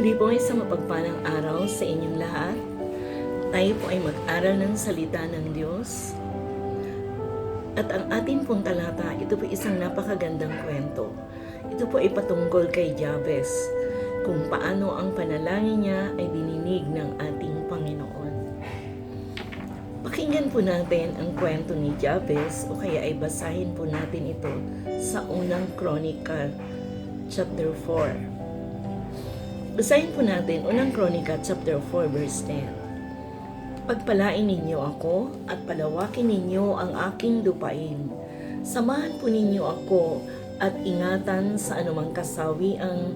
Muli po isang mapagpalang araw sa inyong lahat. Tayo po ay mag-aral ng salita ng Diyos. At ang atin pong talata, ito po isang napakagandang kwento. Ito po ay patungkol kay Jabez, kung paano ang panalangin niya ay dininig ng ating Panginoon. Pakinggan po natin ang kwento ni Jabez o kaya ay basahin po natin ito sa unang Kronika chapter 4. Basahin po natin unang Kronika chapter 4 verse 10. Pagpalain ninyo ako at palawakin ninyo ang aking lupain. Samahan po ninyo ako at ingatan sa anumang kasawi ang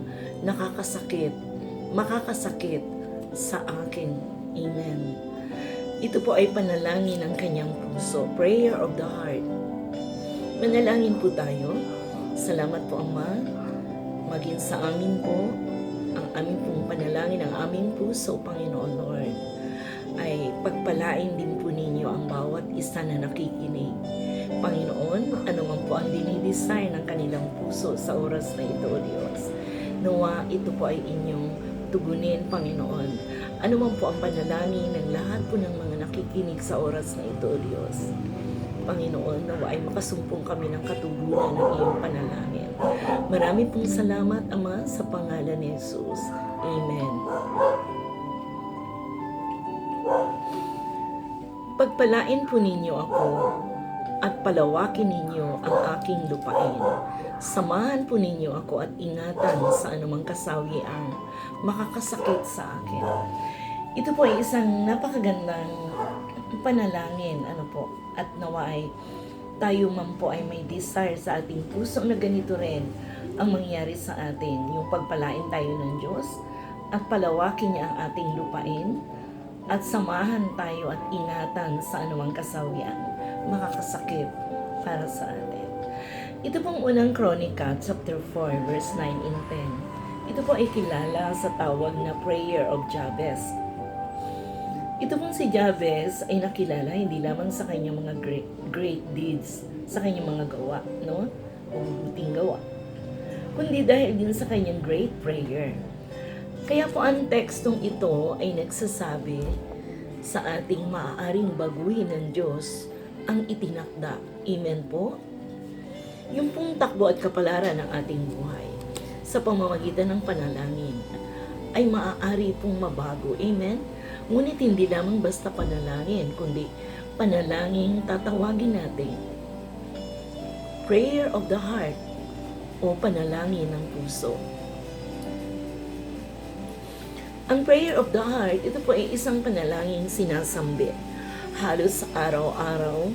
makakasakit sa akin. Amen. Ito po ay panalangin ng kanyang puso, prayer of the heart. Manalangin po tayo. Salamat po Ama, maging sa amin po ang aming pong panalangin, ang aming puso, Panginoon Lord, ay pagpalain din po ninyo ang bawat isa na nakikinig. Panginoon, ano man po ang dinidesire ng kanilang puso sa oras na ito, O Diyos. Nawa ito po ay inyong tugunin, Panginoon. Ano man po ang panalangin ng lahat po ng mga nakikinig sa oras na ito, O Diyos. Panginoon, nawa ay makasumpong kami ng katugunan ng iyong panalangin. Marami pong salamat, Ama, sa pangalan ni Jesus. Amen. Pagpalain po ninyo ako at palawakin ninyo ang aking lupain. Samahan po ninyo ako at ingatan sa anumang kasawi ang makakasakit sa akin. Ito po ay isang napakagandang panalangin, at nawa ay tayo man po ay may desire sa ating puso na ganito rin ang mangyari sa atin, yung pagpalain tayo ng Diyos at palawakin niya ang ating lupain at samahan tayo at ingatan sa anumang kasawian makakasakit para sa atin. Ito pong unang Kronika chapter 4 verse 9 and 10. Ito po ay kilala sa tawag na prayer of Jabez. Ito pong si Jabez ay nakilala hindi lamang sa kanyang mga great deeds, sa kanyang mga gawa, no? O buting gawa, kundi dahil din sa kanyang great prayer. Kaya po ang tekstong ito ay nagsasabi sa ating maaaring baguhin ng Diyos ang itinakda. Amen po? Yung pong takbo at kapalaran ng ating buhay sa pamamagitan ng panalangin ay maaari pong mabago. Amen? Ngunit hindi lamang basta panalangin, kundi panalangin tatawagin natin prayer of the heart o panalangin ng puso. Ang prayer of the heart, ito po ay isang panalangin sinasambit halos araw-araw,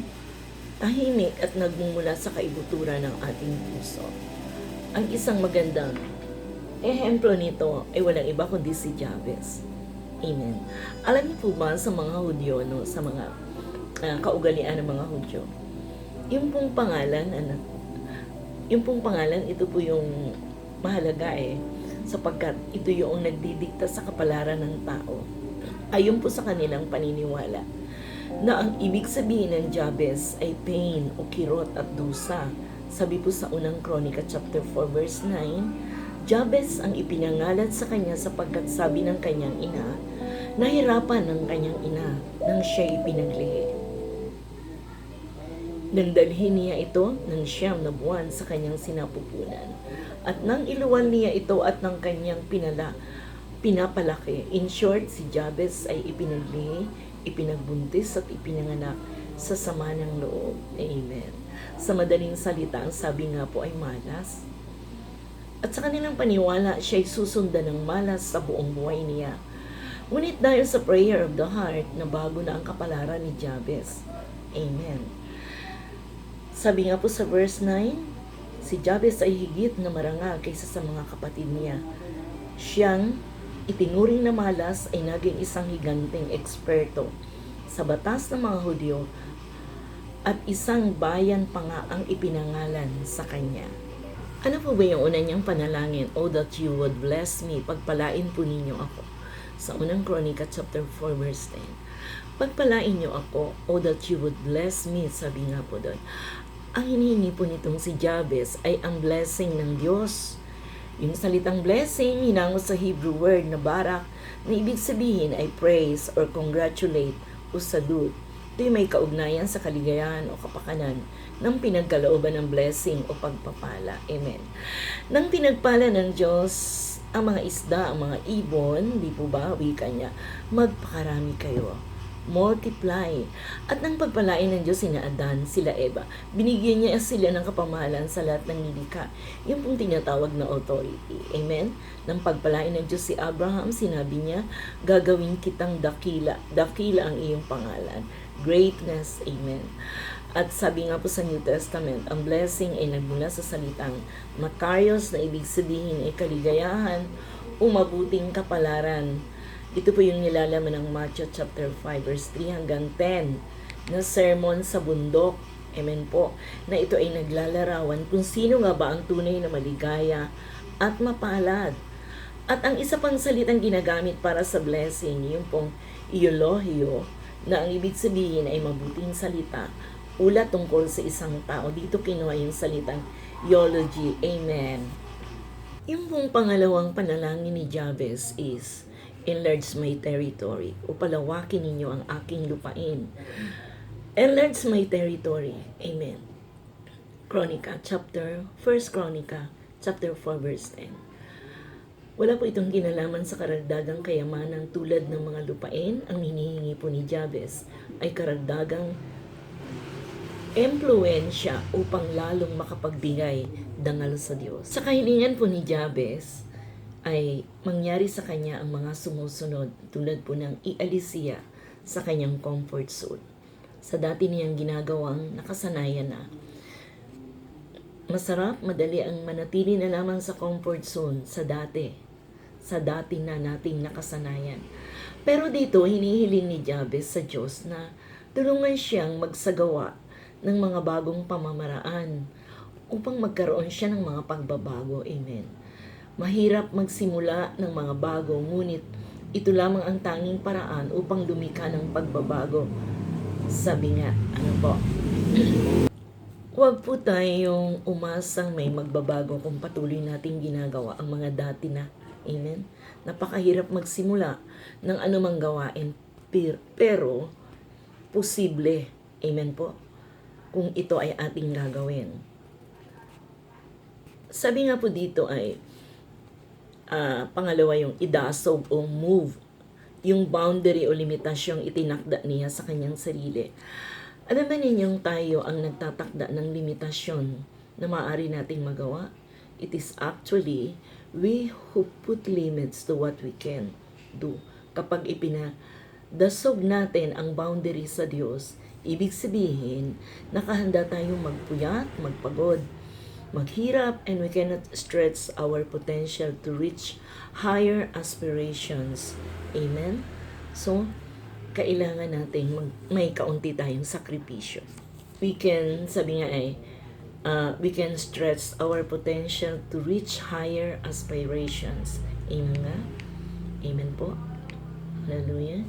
tahimik at nagmumula sa kaibuturan ng ating puso. Ang isang magandang ehemplo nito ay walang iba kundi si Jabez. Amen. Alam niyo po ba sa mga Hudyo, no, sa mga kaugalian ng mga Hudyo, yung pong pangalan, ito po yung mahalaga sapagkat ito yung nagdidikta sa kapalaran ng tao. Ayon po sa kanilang paniniwala na ang ibig sabihin ng Jabez ay pain o kirot at dusa. Sabi po sa unang Kronika chapter 4 verse 9, Jabez ang ipinangalan sa kanya sapagkat sabi ng kanyang ina, nahirapan ng kanyang ina nang siya'y pinaglihi. Nandalhin niya ito ng 9 na buwan sa kanyang sinapupunan. At nang iluwan niya ito at ng kanyang pinapalaki. In short, si Jabez ay ipinaglihi, ipinagbuntis at ipinanganak sa sama ng loob. Amen. Sa madaling salita, ang sabi nga po ay malas. At sa kanilang paniwala, siya'y susundan ng malas sa buong buhay niya. Ngunit dahil sa prayer of the heart, nabago na ang kapalaran ni Jabez. Amen. Sabi nga po sa verse 9, si Jabez ay higit na marangal kaysa sa mga kapatid niya. Siyang itinuring na malas ay naging isang higanteng eksperto sa batas ng mga Hudyo at isang bayan pa nga ang ipinangalan sa kanya. Ano po ba yung una niyang panalangin? Oh, that you would bless me. Pagpalain po ninyo ako. Sa unang Kronika chapter 4 verse 10. Pagpalain niyo ako, oh, that you would bless me. Sabi nga po doon. Ang hinihingi po nitong si Jabez ay ang blessing ng Diyos Yung salitang blessing, hinango sa Hebrew word na barak, na ibig sabihin ay praise or congratulate o salute. Ito'y may kaugnayan sa kaligayahan o kapakanan ng pinagkalooban ng blessing o pagpapala. Amen. Nang pinagpala ng Diyos ang mga isda, ang mga ibon, di po ba, wika niya, magpakarami kayo. Multiply. At nang pagpalain ng Diyos sina Adan, sila Eva, binigyan niya sila ng kapamahalan sa lahat ng nilikha. Yung pong tinatawag na authority. Amen? Nang pagpalain ng Diyos si Abraham, sinabi niya, gagawin kitang dakila. Dakila ang iyong pangalan. Greatness. Amen. At sabi nga po sa New Testament, ang blessing ay nagmula sa salitang makarios na ibig sabihin ay kaligayahan o mabuting kapalaran. Ito po yung nilalaman ng Matthew chapter 5 verse 3 hanggang 10 na sermon sa bundok. Amen po. Na ito ay naglalarawan kung sino nga ba ang tunay na maligaya at mapalad. At ang isa pang salitang ginagamit para sa blessing, yung pong eulohio, na ang ibig sabihin ay mabuting salita, ulat tungkol sa isang tao. Dito kinuha yung salitang eulogy. Amen. Yung pong pangalawang panalangin ni Jabez is, enlarge my territory, o palawakin ninyo ang aking lupain. Enlarge my territory. Amen. First Chronica, chapter 4, verse 10. Wala po itong kinalaman sa karagdagang kayamanan tulad ng mga lupain. Ang hinihingi po ni Jabez ay karagdagang impluensya upang lalong makapagbigay dangal sa Diyos. Sa kahilingan po ni Jabez, ay mangyari sa kanya ang mga sumusunod tulad po ng ialis siya sa kanyang comfort zone. Sa dati niyang ginagawang nakasanayan na. Masarap, madali ang manatili na lamang sa comfort zone sa dati na nating nakasanayan. Pero dito, hinihiling ni Jabez sa Diyos na tulungan siyang magsagawa ng mga bagong pamamaraan upang magkaroon siya ng mga pagbabago. Amen. Mahirap magsimula ng mga bago, ngunit ito lamang ang tanging paraan upang lumikha ng pagbabago. Sabi nga, huwag po tayong umasang may magbabago kung patuloy nating ginagawa ang mga dati na. Amen? Napakahirap magsimula ng anumang gawain, pero posible. Amen po? Kung ito ay ating gagawin. Sabi nga po dito ay, pangalawa yung idasog o move, yung boundary o limitasyong itinakda niya sa kanyang sarili. Alam ba ninyong tayo ang nagtatakda ng limitasyon na maaari nating magawa? It is actually we who put limits to what we can do. Kapag ipinadasog natin ang boundary sa Diyos, ibig sabihin, nakahanda tayong magpuyat, magpagod, maghirap, and we cannot stretch our potential to reach higher aspirations. Amen? So, kailangan natin may kaunti tayong sakripisyo. We can, sabi nga ay, we can stretch our potential to reach higher aspirations. Amen nga? Amen po? Hallelujah?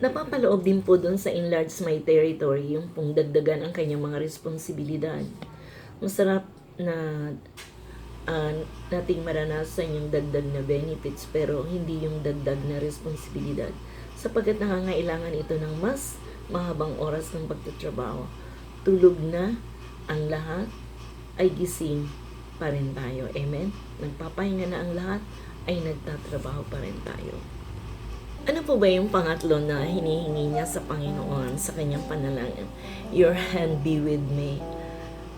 Napapaloob din po dun sa enlarge my territory, yung pong dagdagan ang kanyang mga responsibilidad. Masarap na nating maranasan yung dagdag na benefits, pero hindi yung dagdag na responsibilidad, sapagkat nangangailangan ito ng mas mahabang oras ng pagtatrabaho. Tulog na ang lahat, ay gising pa rin tayo. Amen? Nagpapahinga na ang lahat, ay nagtatrabaho pa rin tayo. Ano po ba yung pangatlo na hinihingi niya sa Panginoon sa kanyang panalangin? Your hand be with me.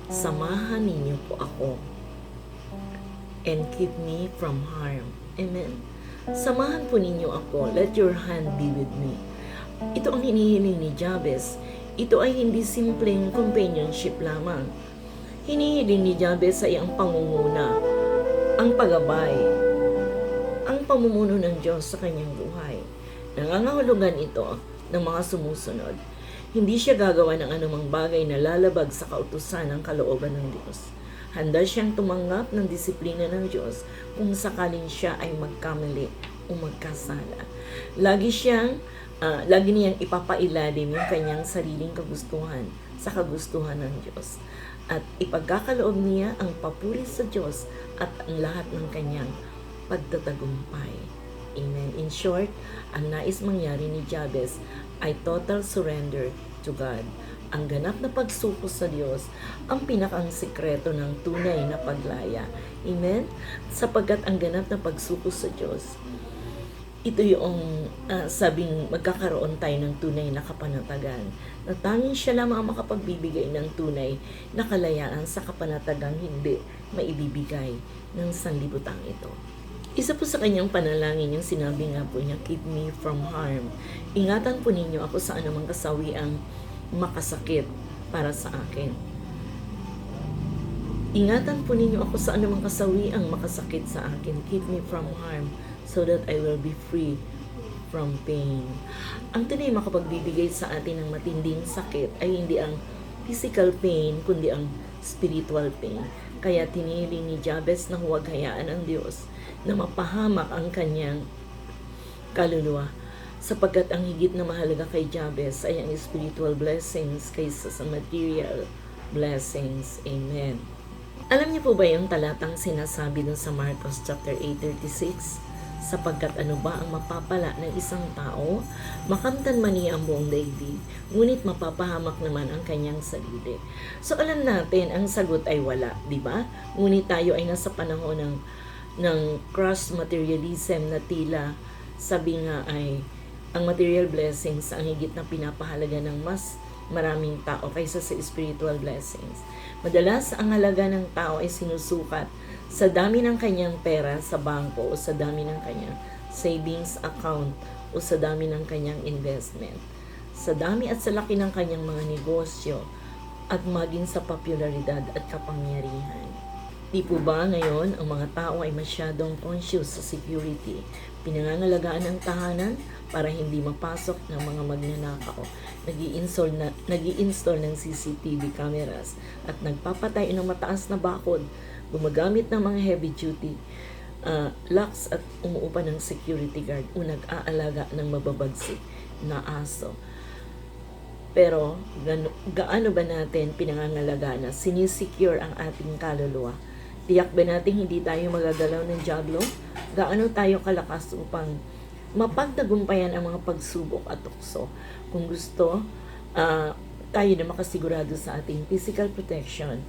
Samahan ninyo po ako and keep me from harm. Amen? Samahan po ninyo ako. Let your hand be with me. Ito ang hinihiling ni Jabez. Ito ay hindi simpleng companionship lamang. Hinihiling ni Jabez ay ang pangunguna, ang paggabay, ang pamumuno ng Diyos sa kanyang buhay. Nangangahulugan ito ng mga sumusunod. Hindi siya gagawa ng anumang bagay na lalabag sa kautusan ng kalooban ng Diyos. Handa siyang tumanggap ng disiplina ng Diyos kung sakaling siya ay magkamali o magkasala. Lagi niyang ipapailalim yung kanyang sariling kagustuhan sa kagustuhan ng Diyos. at ipagkakaloob niya ang papuri sa Diyos at ang lahat ng kanyang pagtatagumpay. Amen. In short, ang nais mangyari ni Jabez ay total surrender to God. Ang ganap na pagsuko sa Diyos ang pinakang sikreto ng tunay na paglaya. Amen? Sapagkat ang ganap na pagsuko sa Diyos, ito yung sabing magkakaroon tayo ng tunay na kapanatagan. Na tanging siya lamang ang makapagbibigay ng tunay na kalayaan sa kapanatagang hindi maibibigay ng sanlibutan ito. Isa po sa kanyang panalangin yung sinabi nga po niya, keep me from harm. Ingatan po ninyo ako sa anumang kasawiang makasakit para sa akin. Ingatan po ninyo ako sa anumang kasawiang makasakit sa akin. Keep me from harm so that I will be free from pain. Ang tunay makapagbibigay sa atin ng matinding sakit ay hindi ang physical pain, kundi ang spiritual pain. Kaya tiniling ni Jabez na huwag hayaan ng Diyos na mapahamak ang kanyang kaluluwa, sapagkat ang higit na mahalaga kay Jabez ay ang spiritual blessings kaysa sa material blessings. Amen. Alam niyo po ba yung talatang sinasabi dun sa Marcos chapter 8:36? Sapagkat ano ba ang mapapala ng isang tao? Makamtan man niya ang buong daigdig, ngunit mapapahamak naman ang kanyang sarili. So alam natin, ang sagot ay wala, di ba? Ngunit tayo ay nasa panahon ng cross materialism na tila sabi nga ay ang material blessings ang higit na pinapahalaga ng mas maraming tao kaysa sa spiritual blessings. Madalas, ang halaga ng tao ay sinusukat sa dami ng kanyang pera sa bangko o sa dami ng kanyang savings account o sa dami ng kanyang investment. Sa dami at sa laki ng kanyang mga negosyo at maging sa popularidad at kapangyarihan. Di po ba ngayon ang mga tao ay masyadong conscious sa security? Pinangangalagaan ng tahanan para hindi mapasok ng mga magnanakaw. Nag-i-install ng CCTV cameras at nagpapatay ng mataas na bakod. Gumagamit ng mga heavy duty locks at umuupa ng security guard o nag-aalaga ng mababagsik na aso. Pero gaano ba natin pinangangalagaan na sinisecure ang ating kaluluwa? Tiyak ba natin hindi tayo magagalaw ng jaglo? Gaano tayo kalakas upang mapagtagumpayan ang mga pagsubok at tukso? Kung gusto, tayo na makasigurado sa ating physical protection,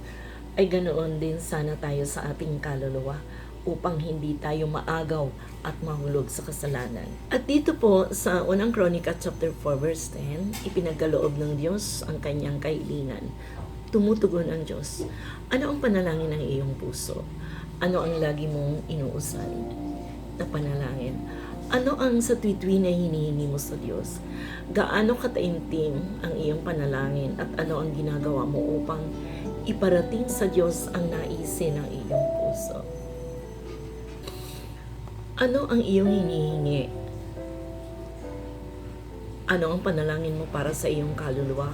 ay ganoon din sana tayo sa ating kaluluwa upang hindi tayo maagaw at mahulog sa kasalanan. At dito po sa unang Kronika chapter 4 verse 10, ipinagkaloob ng Diyos ang kanyang kahilingan. Tumutugon ang Diyos. Ano ang panalangin ng iyong puso? Ano ang lagi mong inuusal na panalangin? Ano ang sa tuwi-tuwi na hinihingi mo sa Diyos? Gaano kataimtim ang iyong panalangin at ano ang ginagawa mo upang iparating sa Diyos ang naisin ng iyong puso? Ano ang iyong hinihingi? Ano ang panalangin mo para sa iyong kaluluwa?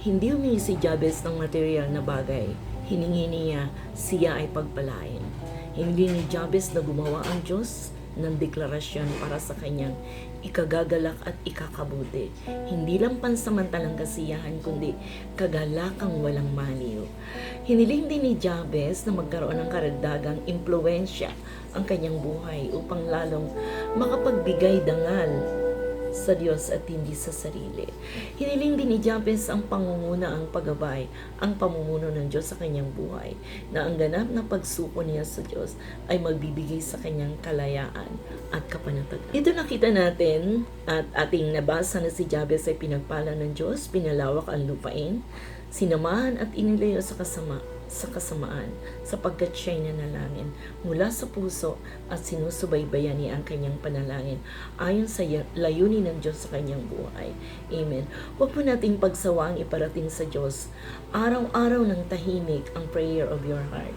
Hindi humingi si Jabez ng material na bagay. Hiningi niya siya ay pagpalain. Hindi ni Jabez na gumawa ang Diyos ng deklarasyon para sa kanyang ikagagalak at ikakabuti. Hindi lang pansamantalang kasiyahan, kundi kagalakang walang maniw. Hiniling din ni Jabez na magkaroon ng karagdagang impluensya ang kanyang buhay upang lalong makapagbigay dangal sa Diyos at hindi sa sarili. Hiniling din ni Jabez ang pangunguna, ang paggabay, ang pamumuno ng Diyos sa kanyang buhay, na ang ganap na pagsuko niya sa Diyos ay magbibigay sa kanyang kalayaan at kapanatagan. Ito nakita natin at ating nabasa na si Jabez ay pinagpala ng Diyos, pinalawak ang lupain, sinamahan at inilayo sa kasamaan sapagkat siya'y nanalangin mula sa puso at sinusubaybayan niya ang kanyang panalangin ayon sa layunin ng Diyos sa kanyang buhay. Amen. Huwag po nating pagsawaang iparating sa Diyos araw-araw ng tahimik ang prayer of your heart.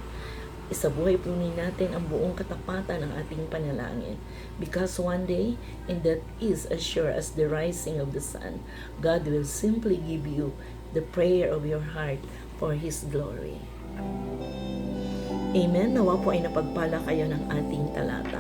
Isabuhay po natin ang buong katapatan ng ating panalangin, because one day, and that is as sure as the rising of the sun, God will simply give you the prayer of your heart for His glory. Amen. Nawa po ay napagpala kayo ng ating talata.